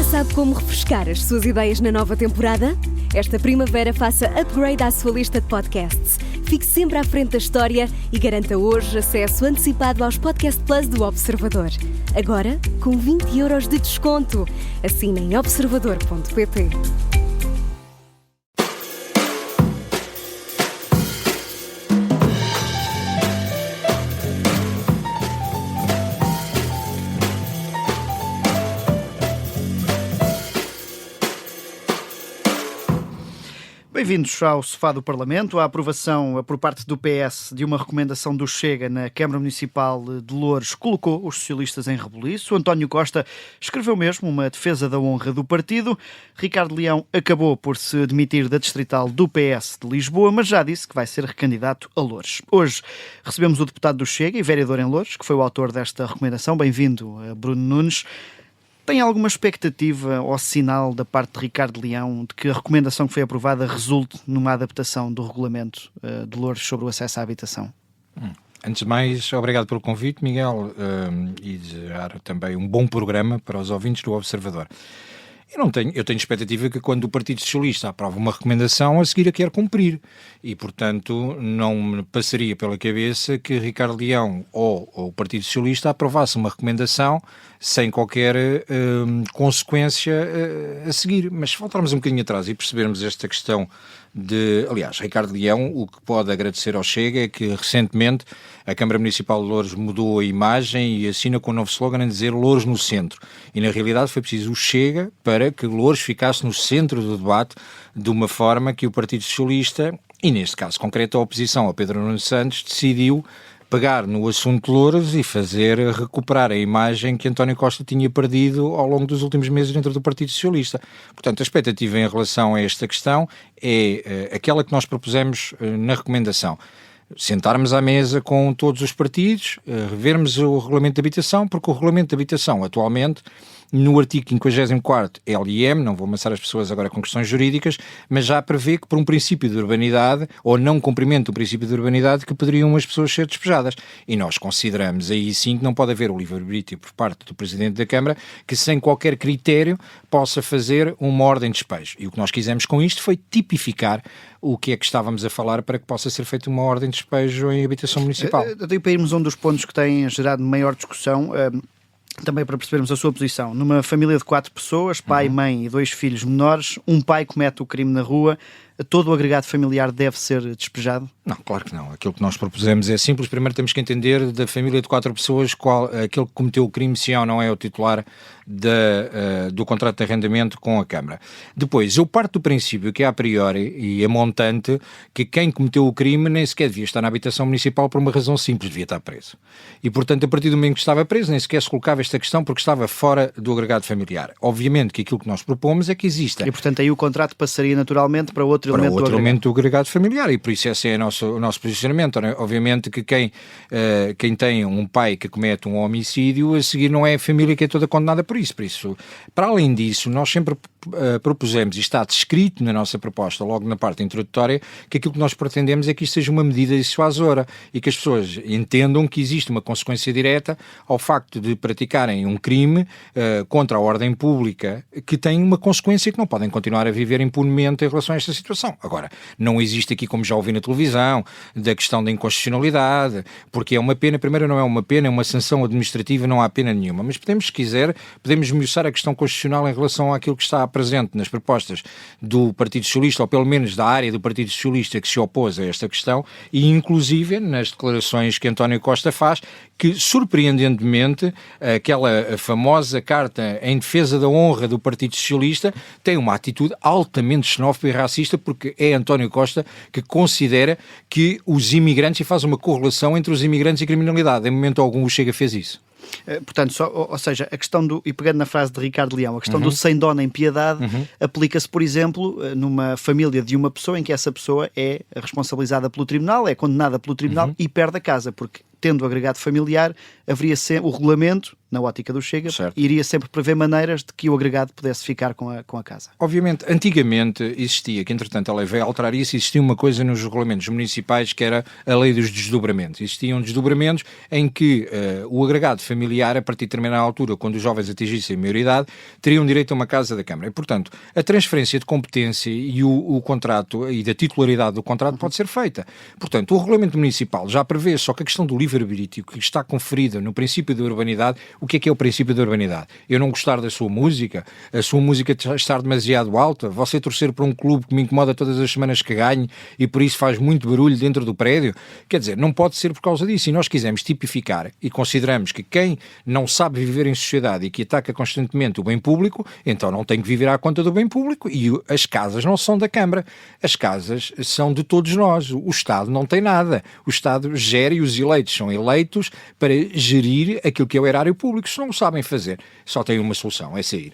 Já sabe como refrescar as suas ideias na nova temporada? Esta primavera faça upgrade à sua lista de podcasts. Fique sempre à frente da história e garanta hoje acesso antecipado aos Podcast Plus do Observador. Agora, com 20€ de desconto. Assine em observador.pt. Bem-vindos ao Sofá do Parlamento. A aprovação por parte do PS de uma recomendação do Chega na Câmara Municipal de Loures colocou os socialistas em rebuliço. António Costa escreveu mesmo uma defesa da honra do partido. Ricardo Leão acabou por se demitir da distrital do PS de Lisboa, mas já disse que vai ser recandidato a Loures. Hoje recebemos o deputado do Chega e vereador em Loures, que foi o autor desta recomendação. Bem-vindo, Bruno Nunes. Tem alguma expectativa ou sinal da parte de Ricardo Leão de que a recomendação que foi aprovada resulte numa adaptação do regulamento de Loures sobre o acesso à habitação? Antes de mais, obrigado pelo convite, Miguel, e desejar também um bom programa para os ouvintes do Observador. Eu tenho expectativa que quando o Partido Socialista aprova uma recomendação, a seguir a quer cumprir. E, portanto, não me passaria pela cabeça que Ricardo Leão ou o Partido Socialista aprovasse uma recomendação sem qualquer consequência a seguir. Mas se voltarmos um bocadinho atrás e percebermos esta questão aliás, Ricardo Leão, o que pode agradecer ao Chega é que recentemente a Câmara Municipal de Loures mudou a imagem e assina com um novo slogan a dizer Loures no centro. E na realidade foi preciso o Chega para que Loures ficasse no centro do debate de uma forma que o Partido Socialista, e neste caso concreto a oposição ao Pedro Nuno Santos, decidiu pegar no assunto de Loures e fazer recuperar a imagem que António Costa tinha perdido ao longo dos últimos meses dentro do Partido Socialista. Portanto, a expectativa em relação a esta questão é aquela que nós propusemos na recomendação. Sentarmos à mesa com todos os partidos, revermos o Regulamento de Habitação, porque o Regulamento de Habitação atualmente, no artigo 54º LIM, não vou amassar as pessoas agora com questões jurídicas, mas já prevê que por um princípio de urbanidade, ou não cumprimento do princípio de urbanidade, que poderiam as pessoas ser despejadas. E nós consideramos aí sim que não pode haver o livre-arbítrio por parte do Presidente da Câmara, que sem qualquer critério possa fazer uma ordem de despejo. E o que nós quisemos com isto foi tipificar o que é que estávamos a falar para que possa ser feita uma ordem de despejo em habitação municipal. Até para irmos a um dos pontos que têm gerado maior discussão, também para percebermos a sua posição. Numa família de 4 pessoas, pai, mãe e 2 filhos menores, um pai comete o crime na rua, todo o agregado familiar deve ser despejado? Não, claro que não. Aquilo que nós propusemos é simples. Primeiro temos que entender da família de 4 pessoas aquele que cometeu o crime, se ou não é o titular do contrato de arrendamento com a Câmara. Depois, eu parto do princípio que a priori e a montante que quem cometeu o crime nem sequer devia estar na habitação municipal por uma razão simples, devia estar preso. E, portanto, a partir do momento que estava preso, nem sequer se colocava esta questão porque estava fora do agregado familiar. Obviamente que aquilo que nós propomos é que exista. E, portanto, aí o contrato passaria naturalmente para outro elemento do agregado familiar, e por isso esse é o nosso posicionamento. Obviamente que quem tem um pai que comete um homicídio, a seguir não é a família que é toda condenada por isso. Para além disso, nós sempre propusemos, e está descrito na nossa proposta, logo na parte introdutória, que aquilo que nós pretendemos é que isto seja uma medida dissuasora e que as pessoas entendam que existe uma consequência direta ao facto de praticarem um crime contra a ordem pública, que tem uma consequência que não podem continuar a viver impunemente em relação a esta situação. Agora, não existe aqui, como já ouvi na televisão, da questão da inconstitucionalidade, porque é uma pena, primeiro não é uma pena, é uma sanção administrativa, não há pena nenhuma, mas podemos, se quiser, podemos esmiuçar a questão constitucional em relação àquilo que está presente nas propostas do Partido Socialista, ou pelo menos da área do Partido Socialista que se opôs a esta questão, e inclusive nas declarações que António Costa faz, que surpreendentemente aquela famosa carta em defesa da honra do Partido Socialista tem uma atitude altamente xenófoba e racista, porque é António Costa que considera que os imigrantes, e faz uma correlação entre os imigrantes e criminalidade. Em momento algum o Chega fez isso. Portanto, ou seja, a questão e pegando na frase de Ricardo Leão, a questão do sem dó nem piedade aplica-se, por exemplo, numa família de uma pessoa em que essa pessoa é responsabilizada pelo tribunal, é condenada pelo tribunal e perde a casa, porque tendo o agregado familiar, haveria sempre o regulamento, na ótica do Chega, certo, iria sempre prever maneiras de que o agregado pudesse ficar com a casa. Obviamente, antigamente existia, que entretanto a lei veio alterar isso, existia uma coisa nos regulamentos municipais que era a lei dos desdobramentos. Existiam desdobramentos em que o agregado familiar, a partir de determinada altura, quando os jovens atingissem a maioridade, teriam direito a uma casa da Câmara. E, portanto, a transferência de competência e o contrato e da titularidade do contrato pode ser feita. Portanto, o regulamento municipal já prevê, só que a questão do livre-arbítrio, que está conferida no princípio da urbanidade, o que é o princípio da urbanidade? Eu não gostar da sua música, a sua música estar demasiado alta, você torcer para um clube que me incomoda todas as semanas que ganhe e por isso faz muito barulho dentro do prédio, quer dizer, não pode ser por causa disso. E nós quisermos tipificar e consideramos que quem não sabe viver em sociedade e que ataca constantemente o bem público, então não tem que viver à conta do bem público, e as casas não são da Câmara, as casas são de todos nós, o Estado não tem nada, o Estado gera e os eleitos são eleitos para gerir aquilo que é o erário público. Se não sabem fazer, só tem uma solução, é sair.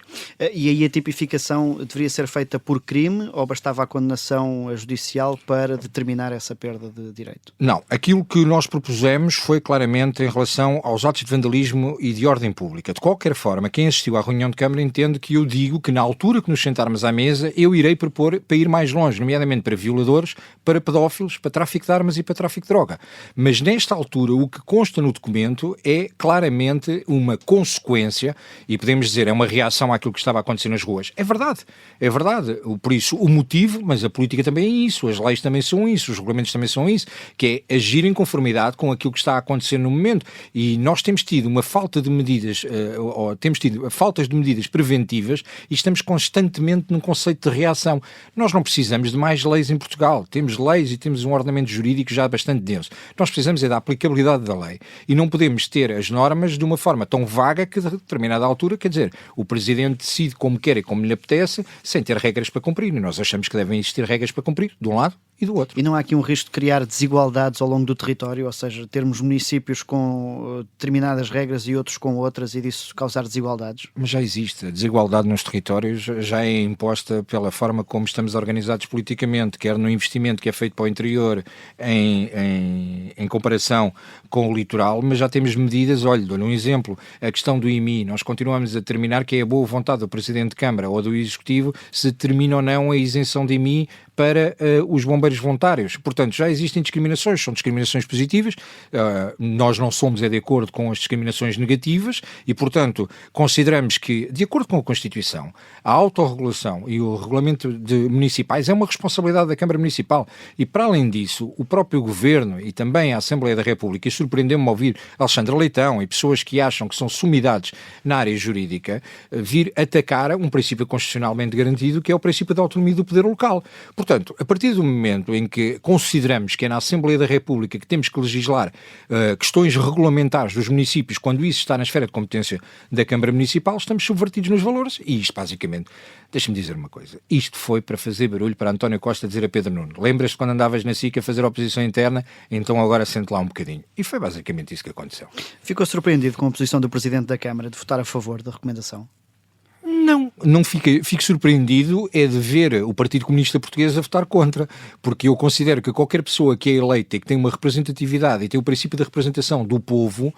E aí a tipificação deveria ser feita por crime ou bastava a condenação judicial para determinar essa perda de direito? Não, aquilo que nós propusemos foi claramente em relação aos atos de vandalismo e de ordem pública. De qualquer forma, quem assistiu à reunião de Câmara entende que eu digo que na altura que nos sentarmos à mesa, eu irei propor para ir mais longe, nomeadamente para violadores, para pedófilos, para tráfico de armas e para tráfico de droga. Mas nesta altura o que consta no documento é claramente uma consequência, e podemos dizer, é uma reação àquilo que estava a acontecer nas ruas. É verdade. Por isso, o motivo, mas a política também é isso, as leis também são isso, os regulamentos também são isso, que é agir em conformidade com aquilo que está a acontecer no momento. E nós temos tido uma falta de medidas, temos tido faltas de medidas preventivas e estamos constantemente num conceito de reação. Nós não precisamos de mais leis em Portugal. Temos leis e temos um ordenamento jurídico já bastante denso. Nós precisamos é da aplicabilidade da lei. E não podemos ter as normas de uma forma tão vaga que, a determinada altura, quer dizer, o Presidente decide como quer e como lhe apetece, sem ter regras para cumprir. E nós achamos que devem existir regras para cumprir, de um lado e do outro. E não há aqui um risco de criar desigualdades ao longo do território, ou seja, termos municípios com determinadas regras e outros com outras e disso causar desigualdades? Mas já existe. A desigualdade nos territórios já é imposta pela forma como estamos organizados politicamente, quer no investimento que é feito para o interior em comparação com o litoral, mas já temos medidas. Olha, dou-lhe um exemplo, a questão do IMI, nós continuamos a determinar que é a boa vontade do Presidente de Câmara ou do Executivo se determina ou não a isenção de IMI para os bombeiros voluntários. Portanto, já existem discriminações, são discriminações positivas, nós não somos de acordo com as discriminações negativas e, portanto, consideramos que, de acordo com a Constituição, a autorregulação e o regulamento de municipais é uma responsabilidade da Câmara Municipal e, para além disso, o próprio Governo e também a Assembleia da República, e surpreendeu-me ouvir Alexandre Leitão e pessoas que acham que são sumidades na área jurídica, vir atacar um princípio constitucionalmente garantido, que é o princípio da autonomia do poder local. Portanto, a partir do momento em que consideramos que é na Assembleia da República que temos que legislar questões regulamentares dos municípios, quando isso está na esfera de competência da Câmara Municipal, estamos subvertidos nos valores. E isto, basicamente, deixa-me dizer uma coisa, isto foi para fazer barulho para António Costa dizer a Pedro Nuno: lembras-te quando andavas na SIC a fazer oposição interna? Então agora sente lá um bocadinho. E foi basicamente isso que aconteceu. Ficou surpreendido com a posição do Presidente da Câmara de votar a favor da recomendação? Não fico surpreendido é de ver o Partido Comunista Português a votar contra, porque eu considero que qualquer pessoa que é eleita e que tem uma representatividade e tem o princípio da representação do povo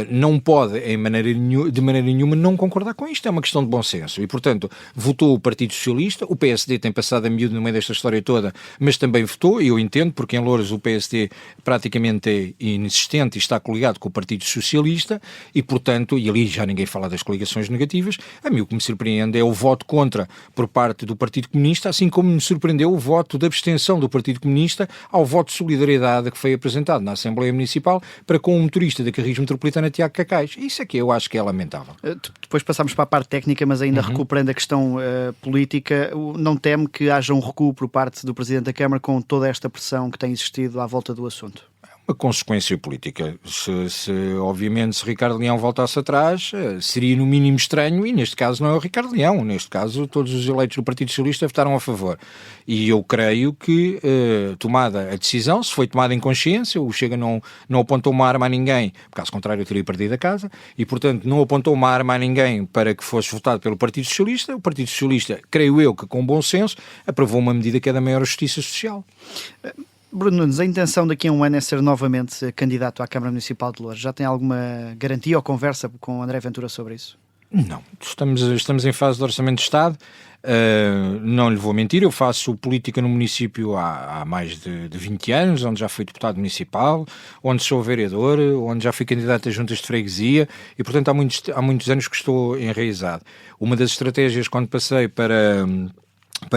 não pode, de maneira nenhuma, não concordar com isto. É uma questão de bom senso. E, portanto, votou o Partido Socialista, o PSD tem passado a miúdo no meio desta história toda, mas também votou, e eu entendo, porque em Loures o PSD praticamente é inexistente e está coligado com o Partido Socialista, e, portanto, e ali já ninguém fala das coligações negativas, a mim o que me surpreende é o voto contra por parte do Partido Comunista, assim como me surpreendeu o voto de abstenção do Partido Comunista ao voto de solidariedade que foi apresentado na Assembleia Municipal para com o motorista da Carris Metropolitana, Tiago Cacais. Isso é que eu acho que é lamentável. Depois passámos para a parte técnica, mas ainda recuperando a questão política, não teme que haja um recuo por parte do Presidente da Câmara com toda esta pressão que tem existido à volta do assunto? Uma consequência política. Obviamente, se Ricardo Leão voltasse atrás, seria no mínimo estranho, e neste caso não é o Ricardo Leão, neste caso todos os eleitos do Partido Socialista votaram a favor. E eu creio que, tomada a decisão, se foi tomada em consciência, o Chega não apontou uma arma a ninguém, por caso contrário eu teria perdido a casa, e portanto não apontou uma arma a ninguém para que fosse votado pelo Partido Socialista. O Partido Socialista, creio eu que com bom senso, aprovou uma medida que é da maior justiça social. Bruno Nunes, a intenção daqui a um ano é ser novamente candidato à Câmara Municipal de Loures. Já tem alguma garantia ou conversa com André Ventura sobre isso? Não, estamos em fase de Orçamento de Estado. Não lhe vou mentir, eu faço política no município há mais de 20 anos, onde já fui deputado municipal, onde sou vereador, onde já fui candidato a juntas de freguesia e, portanto, há muitos anos que estou enraizado. Uma das estratégias, quando passei para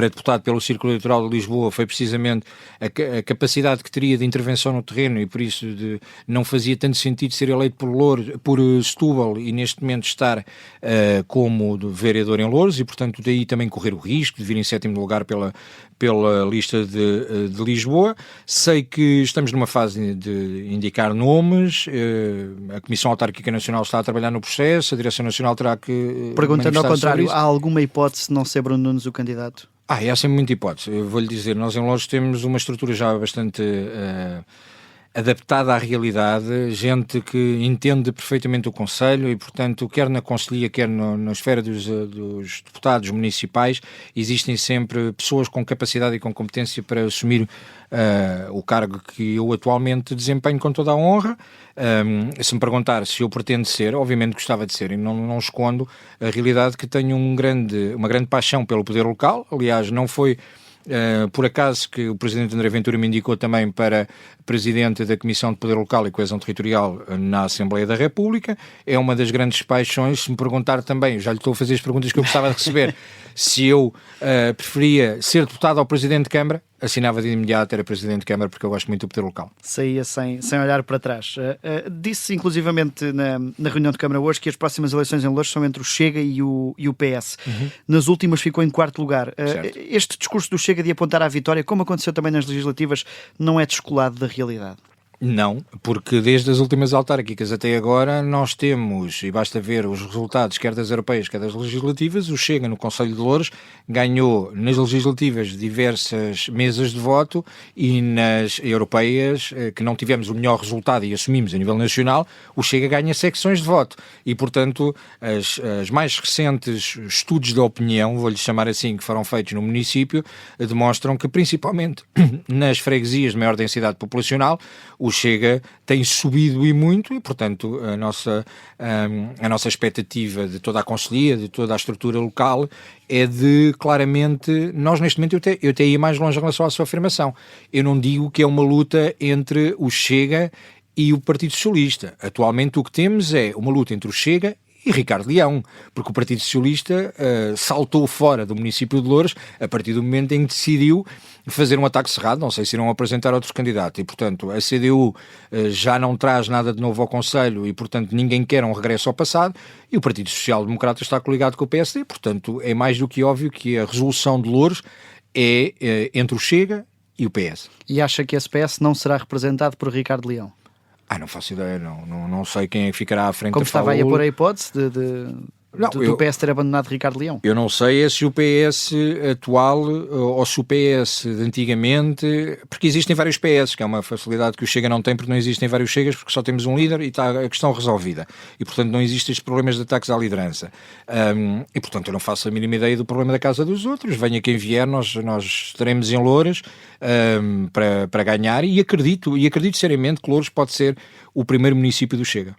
deputado pelo Círculo Eleitoral de Lisboa, foi precisamente a capacidade que teria de intervenção no terreno, e por isso não fazia tanto sentido ser eleito por Setúbal e neste momento estar como vereador em Loures, e portanto daí também correr o risco de vir em 7º lugar pela lista de Lisboa. Sei que estamos numa fase de indicar nomes, a Comissão Autárquica Nacional está a trabalhar no processo, a Direção Nacional terá que... Perguntando ao contrário, há alguma hipótese de não ser Bruno Nunes o candidato? Há sempre muita hipótese. Eu vou-lhe dizer, nós em Loures temos uma estrutura já bastante adaptada à realidade, gente que entende perfeitamente o Conselho e, portanto, quer na Conselhia, quer na esfera dos deputados municipais, existem sempre pessoas com capacidade e com competência para assumir o cargo que eu atualmente desempenho com toda a honra. Se me perguntar se eu pretendo ser, obviamente gostava de ser, e não escondo a realidade que tenho uma grande paixão pelo poder local. Aliás, não foi por acaso que o Presidente André Ventura me indicou também para Presidente da Comissão de Poder Local e Coesão Territorial na Assembleia da República. É uma das grandes paixões. Se me perguntar também, já lhe estou a fazer as perguntas que eu gostava de receber, se eu preferia ser deputado ou Presidente de Câmara, assinava de imediato, era Presidente de Câmara, porque eu gosto muito do poder local. Saía sem olhar para trás. Disse inclusivamente na reunião de Câmara hoje que as próximas eleições em Loures são entre o Chega e o PS. Nas últimas ficou em 4º lugar. Este discurso do Chega de apontar à vitória, como aconteceu também nas legislativas, não é descolado da realidade? Não, porque desde as últimas autárquicas até agora nós temos, e basta ver os resultados quer das europeias, quer das legislativas, o Chega no Conselho de Loures ganhou nas legislativas diversas mesas de voto e nas europeias, que não tivemos o melhor resultado e assumimos a nível nacional, o Chega ganha secções de voto e, portanto, as mais recentes estudos de opinião, vou-lhe chamar assim, que foram feitos no município, demonstram que principalmente nas freguesias de maior densidade populacional, o Chega tem subido e muito e, portanto, a nossa expectativa de toda a conselhia, de toda a estrutura local, é de, claramente, nós neste momento, eu até ia mais longe em relação à sua afirmação. Eu não digo que é uma luta entre o Chega e o Partido Socialista. Atualmente o que temos é uma luta entre o Chega e Ricardo Leão, porque o Partido Socialista saltou fora do município de Loures a partir do momento em que decidiu fazer um ataque cerrado, não sei se irão apresentar outros candidatos, e portanto a CDU já não traz nada de novo ao Conselho e portanto ninguém quer um regresso ao passado, e o Partido Social Democrata está coligado com o PSD, portanto é mais do que óbvio que a resolução de Loures é entre o Chega e o PS. E acha que esse PS não será representado por Ricardo Leão? Não faço ideia, não sei quem é que ficará à frente. Como estava aí a pôr a hipótese do PS ter abandonado Ricardo Leão? Eu não sei se o PS atual ou se o PS de antigamente, porque existem vários PS, que é uma facilidade que o Chega não tem, porque não existem vários Chegas, porque só temos um líder e está a questão resolvida. E, portanto, não existem estes problemas de ataques à liderança. E, portanto, eu não faço a mínima ideia do problema da casa dos outros. Venha quem vier, nós estaremos em Loures para ganhar e acredito seriamente que Loures pode ser o primeiro município do Chega.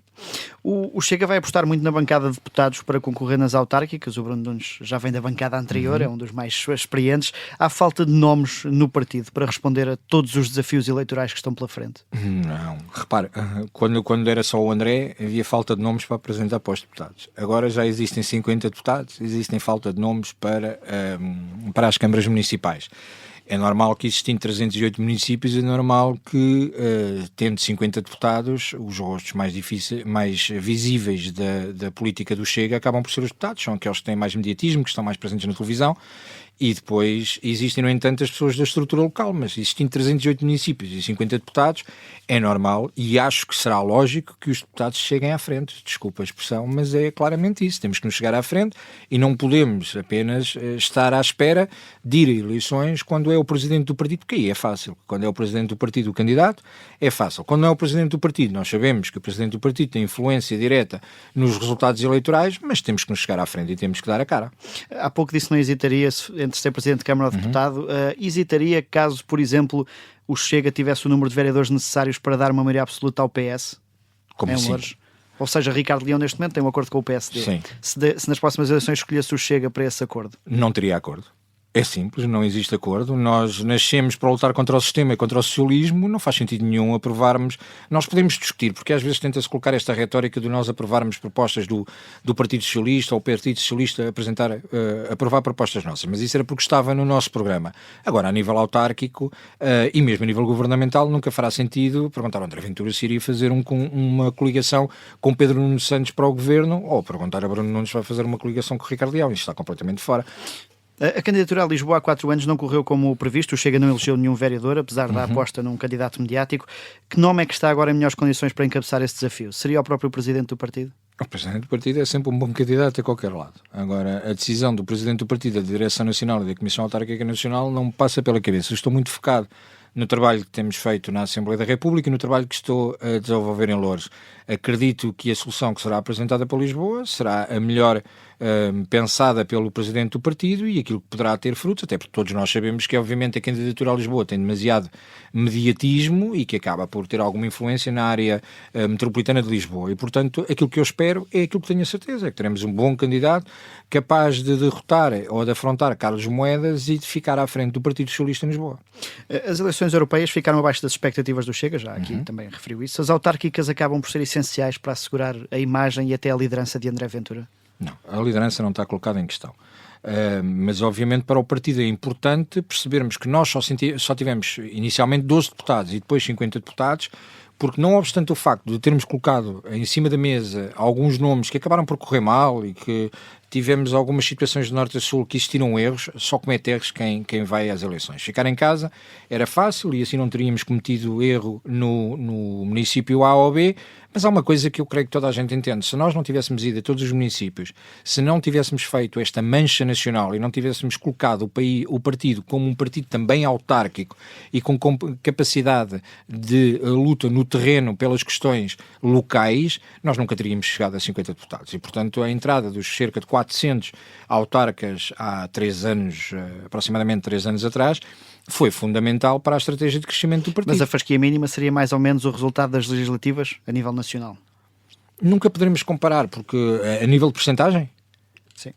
O Chega vai apostar muito na bancada de deputados para concorrer nas autárquicas. O Bruno Nunes já vem da bancada anterior, é um dos mais experientes. Há falta de nomes no partido para responder a todos os desafios eleitorais que estão pela frente? Não, repare, quando era só o André, havia falta de nomes para apresentar para os deputados. Agora já existem 50 deputados, existem falta de nomes para as câmaras municipais. É normal que existindo 308 municípios, é normal que, tendo 50 deputados, os rostos mais visíveis da política do Chega acabam por ser os deputados, são aqueles que têm mais mediatismo, que estão mais presentes na televisão, e depois existem, no entanto, as pessoas da estrutura local, mas existindo 308 municípios e 50 deputados, é normal e acho que será lógico que os deputados cheguem à frente. Desculpa a expressão, mas é claramente isso. Temos que nos chegar à frente e não podemos apenas estar à espera de ir a eleições quando é o presidente do partido, porque aí é fácil. Quando é o presidente do partido o candidato, é fácil. Quando não é o presidente do partido, nós sabemos que o presidente do partido tem influência direta nos resultados eleitorais, mas temos que nos chegar à frente e temos que dar a cara. Há pouco disse que não hesitaria entre ser Presidente de Câmara ou Deputado, hesitaria caso, por exemplo, o Chega tivesse o número de vereadores necessários para dar uma maioria absoluta ao PS? Como assim? Loures? Ou seja, Ricardo Leão neste momento tem um acordo com o PSD. Sim. Se nas próximas eleições escolhesse o Chega para esse acordo? Não teria acordo. É simples, não existe acordo. Nós nascemos para lutar contra o sistema e contra o socialismo, não faz sentido nenhum aprovarmos. Nós podemos discutir, porque às vezes tenta-se colocar esta retórica de nós aprovarmos propostas do Partido Socialista ou o Partido Socialista aprovar propostas nossas, mas isso era porque estava no nosso programa. Agora, a nível autárquico e mesmo a nível governamental, nunca fará sentido perguntar ao André Ventura se iria fazer uma coligação com Pedro Nuno Santos para o governo ou perguntar a Bruno Nunes se vai fazer uma coligação com o Ricardo Leão. Isto está completamente fora. A candidatura a Lisboa há 4 anos não correu como previsto, o Chega não elegeu nenhum vereador, apesar da aposta num candidato mediático. Que nome é que está agora em melhores condições para encabeçar esse desafio? Seria o próprio Presidente do partido? O Presidente do partido é sempre um bom candidato a qualquer lado. Agora, a decisão do Presidente do partido, da Direção Nacional e da Comissão Autárquica Nacional não me passa pela cabeça. Eu estou muito focado no trabalho que temos feito na Assembleia da República e no trabalho que estou a desenvolver em Loures. Acredito que a solução que será apresentada para Lisboa será a melhor pensada pelo Presidente do partido e aquilo que poderá ter frutos, até porque todos nós sabemos que, obviamente, a candidatura a Lisboa tem demasiado mediatismo e que acaba por ter alguma influência na área metropolitana de Lisboa. E, portanto, aquilo que eu espero é aquilo que tenho a certeza, é que teremos um bom candidato capaz de derrotar ou de afrontar Carlos Moedas e de ficar à frente do Partido Socialista em Lisboa. As eleições europeias ficaram abaixo das expectativas do Chega, já aqui também referiu isso. As autárquicas acabam por ser essenciais para assegurar a imagem e até a liderança de André Ventura? Não, a liderança não está colocada em questão. Mas obviamente para o partido é importante percebermos que nós só tivemos inicialmente 12 deputados e depois 50 deputados, porque não obstante o facto de termos colocado em cima da mesa alguns nomes que acabaram por correr mal e que tivemos algumas situações de norte a sul que existiram erros, só comete erros quem vai às eleições. Ficar em casa era fácil e assim não teríamos cometido erro no município A ou B, mas há uma coisa que eu creio que toda a gente entende. Se nós não tivéssemos ido a todos os municípios, se não tivéssemos feito esta mancha nacional e não tivéssemos colocado o partido como um partido também autárquico e com capacidade de luta no terreno pelas questões locais, nós nunca teríamos chegado a 50 deputados. E, portanto, a entrada dos cerca de 400 autarcas há 3 anos, aproximadamente 3 anos atrás, foi fundamental para a estratégia de crescimento do partido. Mas a fasquia mínima seria mais ou menos o resultado das legislativas a nível nacional? Nunca poderemos comparar, porque a nível de percentagem? Sim.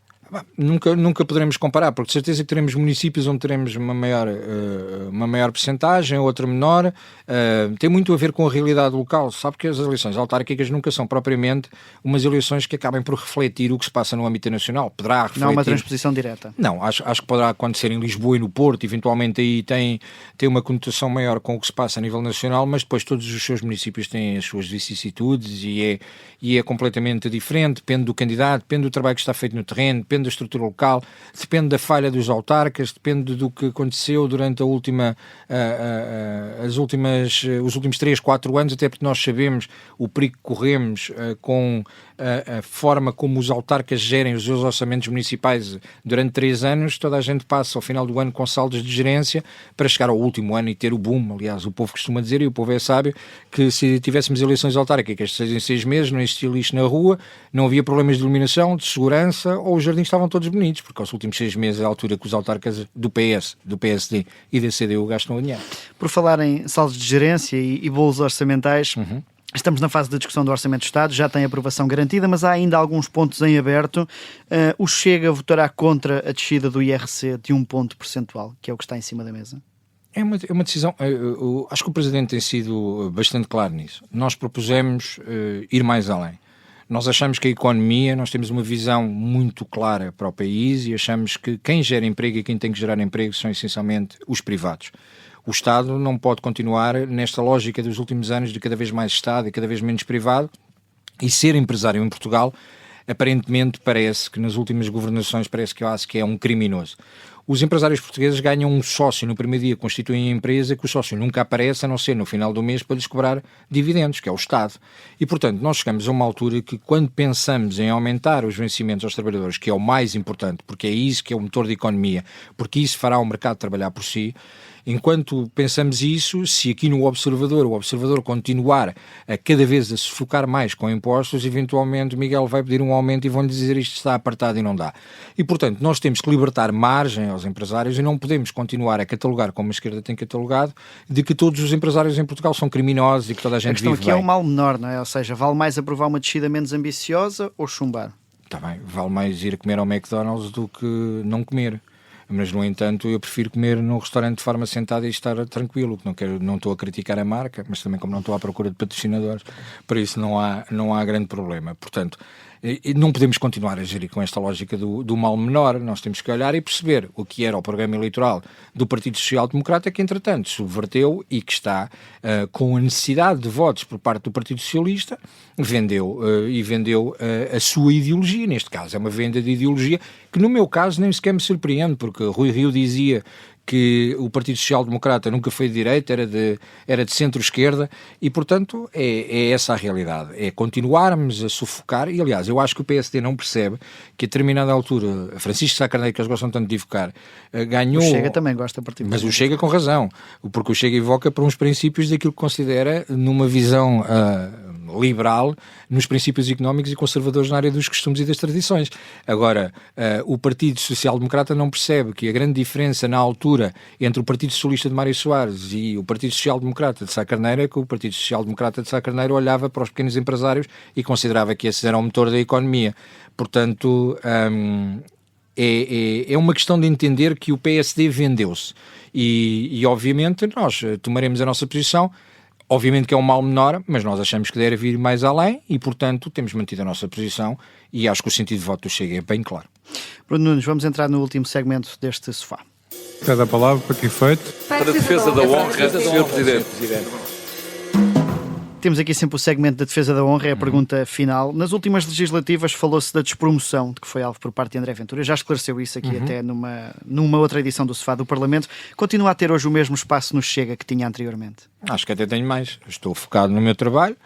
Nunca poderemos comparar, porque de certeza que teremos municípios onde teremos uma maior percentagem, outra menor. Tem muito a ver com a realidade local. Sabe que as eleições autárquicas nunca são propriamente umas eleições que acabem por refletir o que se passa no âmbito nacional. Poderá refletir... Não uma transposição direta. Não, acho que poderá acontecer em Lisboa e no Porto, eventualmente aí tem uma conotação maior com o que se passa a nível nacional, mas depois todos os seus municípios têm as suas vicissitudes e é completamente diferente, depende do candidato, depende do trabalho que está feito no terreno, depende da estrutura local, depende da falha dos autarcas, depende do que aconteceu durante os últimos 3, 4 anos, até porque nós sabemos o perigo que corremos com a forma como os autarcas gerem os seus orçamentos municipais durante 3 anos. Toda a gente passa ao final do ano com saldos de gerência para chegar ao último ano e ter o boom. Aliás, o povo costuma dizer, e o povo é sábio, que se tivéssemos eleições autárquicas de 6 em 6 meses, não existia lixo na rua, não havia problemas de iluminação, de segurança, ou os jardins estavam todos bonitos, porque aos últimos 6 meses é a altura que os autarcas do PS, do PSD e da CDU gastam o dinheiro. Por falar em saldos de gerência e bolos orçamentais, estamos na fase de discussão do Orçamento do Estado, já tem aprovação garantida, mas há ainda alguns pontos em aberto. O Chega votará contra a descida do IRC de 1 ponto percentual, que é o que está em cima da mesa? É uma decisão, acho que o Presidente tem sido bastante claro nisso. Nós propusemos ir mais além. Nós achamos que a economia, nós temos uma visão muito clara para o país e achamos que quem gera emprego e quem tem que gerar emprego são essencialmente os privados. O Estado não pode continuar nesta lógica dos últimos anos de cada vez mais Estado e cada vez menos privado, e ser empresário em Portugal aparentemente parece que nas últimas governações parece que é um criminoso. Os empresários portugueses ganham um sócio no primeiro dia, constituem a empresa, que o sócio nunca aparece, a não ser no final do mês, para lhes cobrar dividendos, que é o Estado. E, portanto, nós chegamos a uma altura que, quando pensamos em aumentar os vencimentos aos trabalhadores, que é o mais importante, porque é isso que é o motor da economia, porque isso fará o mercado trabalhar por si, enquanto pensamos isso, se aqui no Observador, o Observador continuar a cada vez a se focar mais com impostos, eventualmente o Miguel vai pedir um aumento e vão-lhe dizer isto está apertado e não dá. E, portanto, nós temos que libertar margem aos empresários e não podemos continuar a catalogar, como a esquerda tem catalogado, de que todos os empresários em Portugal são criminosos e que toda a gente vive bem. A questão aqui é o mal menor, não é? Ou seja, vale mais aprovar uma descida menos ambiciosa ou chumbar? Está bem, vale mais ir comer ao McDonald's do que não comer. Mas, no entanto, eu prefiro comer num restaurante de forma sentada e estar tranquilo. Não estou a criticar a marca, mas também como não estou à procura de patrocinadores, por isso não há grande problema. Portanto, não podemos continuar a gerir com esta lógica do mal menor. Nós temos que olhar e perceber o que era o programa eleitoral do Partido Social Democrata, que entretanto subverteu e que está com a necessidade de votos por parte do Partido Socialista, vendeu a sua ideologia. Neste caso é uma venda de ideologia que no meu caso nem sequer me surpreende, porque Rui Rio dizia que o Partido Social Democrata nunca foi de direita, era de centro-esquerda e, portanto, é essa a realidade. É continuarmos a sufocar e, aliás, eu acho que o PSD não percebe que a determinada altura, Francisco Sá Carneiro, que eles gostam tanto de evocar, ganhou... O Chega também gosta particularmente. Mas o Chega com razão, porque o Chega evoca para uns princípios daquilo que considera numa visão liberal nos princípios económicos e conservadores na área dos costumes e das tradições. Agora, o Partido Social Democrata não percebe que a grande diferença na altura entre o Partido Socialista de Mário Soares e o Partido Social Democrata de Sá Carneiro é que o Partido Social Democrata de Sá Carneiro olhava para os pequenos empresários e considerava que esse era o motor da economia. Portanto, é uma questão de entender que o PSD vendeu-se e obviamente nós tomaremos a nossa posição. Obviamente que é um mal menor, mas nós achamos que deve vir mais além e, portanto, temos mantido a nossa posição e acho que o sentido de voto do Chega é bem claro. Bruno Nunes, vamos entrar no último segmento deste sofá. Cada palavra para que efeito? Para a defesa da honra, Sr. Presidente. Temos aqui sempre o segmento da defesa da honra, é a pergunta final. Nas últimas legislativas falou-se da despromoção de que foi alvo por parte de André Ventura. Já esclareceu isso aqui até numa outra edição do Sofá do Parlamento. Continua a ter hoje o mesmo espaço no Chega que tinha anteriormente? Acho que até tenho mais. Estou focado no meu trabalho.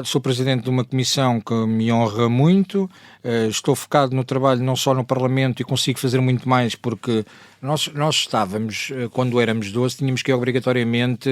Sou presidente de uma comissão que me honra muito, estou focado no trabalho não só no Parlamento e consigo fazer muito mais porque nós estávamos, quando éramos 12, tínhamos que obrigatoriamente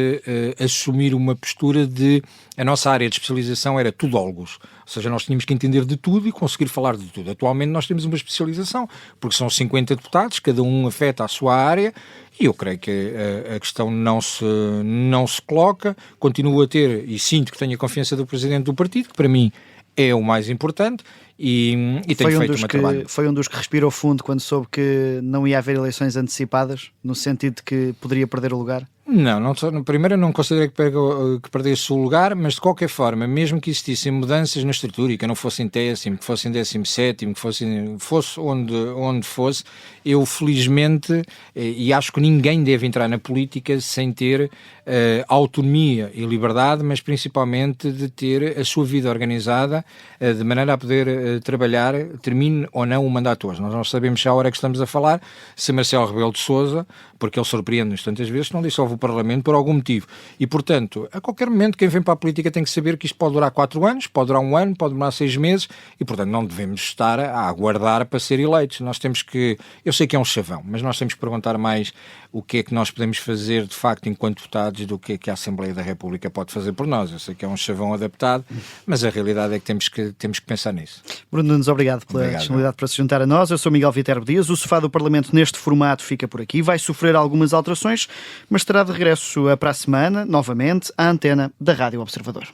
assumir uma postura de a nossa área de especialização era tudólogos, ou seja, nós tínhamos que entender de tudo e conseguir falar de tudo. Atualmente nós temos uma especialização, porque são 50 deputados, cada um afeta a sua área. E eu creio que a questão não se coloca, continuo a ter e sinto que tenho a confiança do Presidente do Partido, que para mim é o mais importante e tenho feito o meu trabalho. Foi um dos que respirou fundo quando soube que não ia haver eleições antecipadas, no sentido de que poderia perder o lugar? Não, primeiro eu não considero que perdesse o lugar, mas de qualquer forma, mesmo que existissem mudanças na estrutura e que eu não fosse em 10º, que fosse em 17º, que fosse onde fosse, eu felizmente, e acho que ninguém deve entrar na política sem ter autonomia e liberdade, mas principalmente de ter a sua vida organizada de maneira a poder trabalhar, termine ou não o mandato hoje. Nós não sabemos se à hora que estamos a falar, se Marcelo Rebelo de Sousa, porque ele surpreende-nos tantas vezes, não dissolve o Parlamento por algum motivo. E, portanto, a qualquer momento quem vem para a política tem que saber que isto pode durar 4 anos, pode durar 1 ano, pode durar 6 meses e, portanto, não devemos estar a aguardar para ser eleitos. Nós temos que... Eu sei que é um chavão, mas nós temos que perguntar mais o que é que nós podemos fazer, de facto, enquanto deputados, do que é que a Assembleia da República pode fazer por nós. Eu sei que é um chavão adaptado, mas a realidade é que temos que pensar nisso. Bruno Nunes, obrigado pela disponibilidade para se juntar a nós. Eu sou Miguel Viterbo Dias. O Sofá do Parlamento neste formato fica por aqui. Vai sofrer algumas alterações, mas estará de regresso para a semana, novamente, à antena da Rádio Observador.